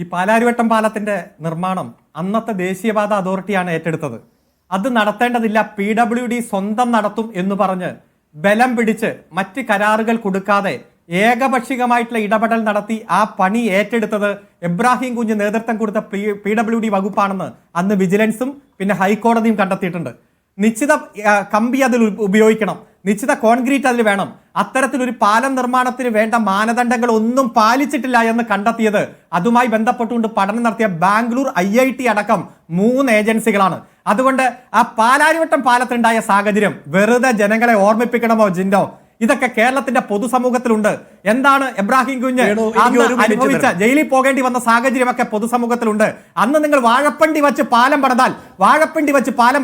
ഈ പാലാരിവട്ടം പാലത്തിന്റെ നിർമ്മാണം അന്നത്തെ ദേശീയപാത അതോറിറ്റിയാണ് ഏറ്റെടുത്തത്. അത് നടത്തേണ്ടതില്ല, PWD സ്വന്തം നടത്തും എന്ന് പറഞ്ഞ് ബലം പിടിച്ച് മറ്റ് കരാറുകൾ കൊടുക്കാതെ ഏകപക്ഷീയമായിട്ടുള്ള ഇടപെടൽ നടത്തി ആ പണി ഏറ്റെടുത്തത് എബ്രാഹിം കുഞ്ഞ് നേതൃത്വം കൊടുത്ത PWD വകുപ്പാണെന്ന് അന്ന് വിജിലൻസും പിന്നെ ഹൈക്കോടതിയും കണ്ടെത്തിയിട്ടുണ്ട്. നിശ്ചിത കമ്പി അതിൽ ഉപയോഗിക്കണം, നിശ്ചിത കോൺക്രീറ്റ് അതിൽ വേണം. അത്തരത്തിലൊരു പാലം നിർമ്മാണത്തിന് വേണ്ട മാനദണ്ഡങ്ങൾ ഒന്നും പാലിച്ചിട്ടില്ല എന്ന് കണ്ടെത്തിയത് അതുമായി ബന്ധപ്പെട്ടുകൊണ്ട് പഠനം നടത്തിയ ബാംഗ്ലൂർ IIT അടക്കം 3 ഏജൻസികളാണ്. അതുകൊണ്ട് ആ പാലാരിവട്ടം പാലത്തിനുണ്ടായ സാഹചര്യം വെറുതെ ജനങ്ങളെ ഓർമ്മിപ്പിക്കണമോ ജിൻഡോ? ഇതൊക്കെ കേരളത്തിന്റെ പൊതുസമൂഹത്തിലുണ്ട്. എന്താണ് എബ്രാഹിം കുഞ്ഞ് അനുഭവിച്ച ജയിലിൽ പോകേണ്ടി വന്ന സാഹചര്യമൊക്കെ പൊതുസമൂഹത്തിലുണ്ട്. അന്ന് നിങ്ങൾ വാഴപ്പണ്ടി വെച്ച് പാലം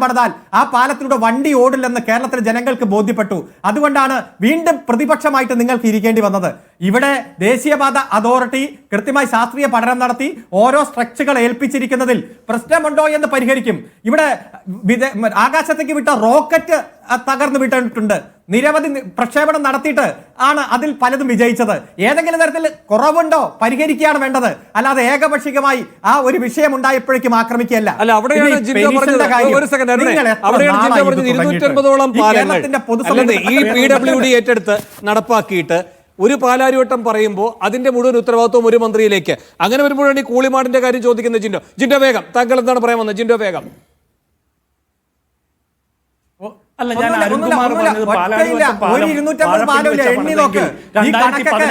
പണിതാൽ ആ പാലത്തിലൂടെ വണ്ടി ഓടില്ലെന്ന് കേരളത്തിലെ ജനങ്ങൾക്ക് ബോധ്യപ്പെട്ടു. അതുകൊണ്ടാണ് വീണ്ടും പ്രതിപക്ഷമായിട്ട് നിങ്ങൾക്ക് ഇരിക്കേണ്ടി വന്നത്. ഇവിടെ ദേശീയപാത അതോറിറ്റി കൃത്യമായി ശാസ്ത്രീയ പഠനം നടത്തി ഓരോ സ്ട്രക്ചറുകൾ ഏൽപ്പിച്ചിരിക്കുന്നതിൽ പ്രശ്നമുണ്ടോ എന്ന് പരിഹരിക്കും. ഇവിടെ ആകാശത്തേക്ക് വിട്ട റോക്കറ്റ് തകർന്നു വിട്ടിട്ടുണ്ട്. നിരവധി പ്രക്ഷേപണം നടത്തിയിട്ട് ആണ് അതിൽ പലതും വിജയിച്ചത്. ഏതെങ്കിലും തരത്തിൽ കുറവുണ്ടോ പരിഹരിക്കുകയാണ് വേണ്ടത്, അല്ലാതെ ഏകപക്ഷീയമായി ആ ഒരു വിഷയം ഉണ്ടായപ്പോഴേക്കും ആക്രമിക്കുകയല്ല. ഏറ്റെടുത്ത് നടപ്പാക്കിയിട്ട് ഒരു പാലാരിവട്ടം പറയുമ്പോൾ അതിന്റെ മുഴുവൻ ഉത്തരവാദിത്വം ഒരു മന്ത്രിയിലേക്ക്. അങ്ങനെ വരുമ്പോഴാണ് ഈ കൂളിമാടിന്റെ കാര്യം ചോദിക്കുന്നത്. ജിൻഡോ വേഗം, താങ്കൾ എന്താണ് പറയാൻ വന്നത്? ജിൻഡോ വേഗം. അല്ല, ഞാൻ അരുൺകുമാർ പറഞ്ഞത് പാലാരിവട്ടം പാലം എണ്ണി നോക്ക്. ഈ കണക്കൊക്കെ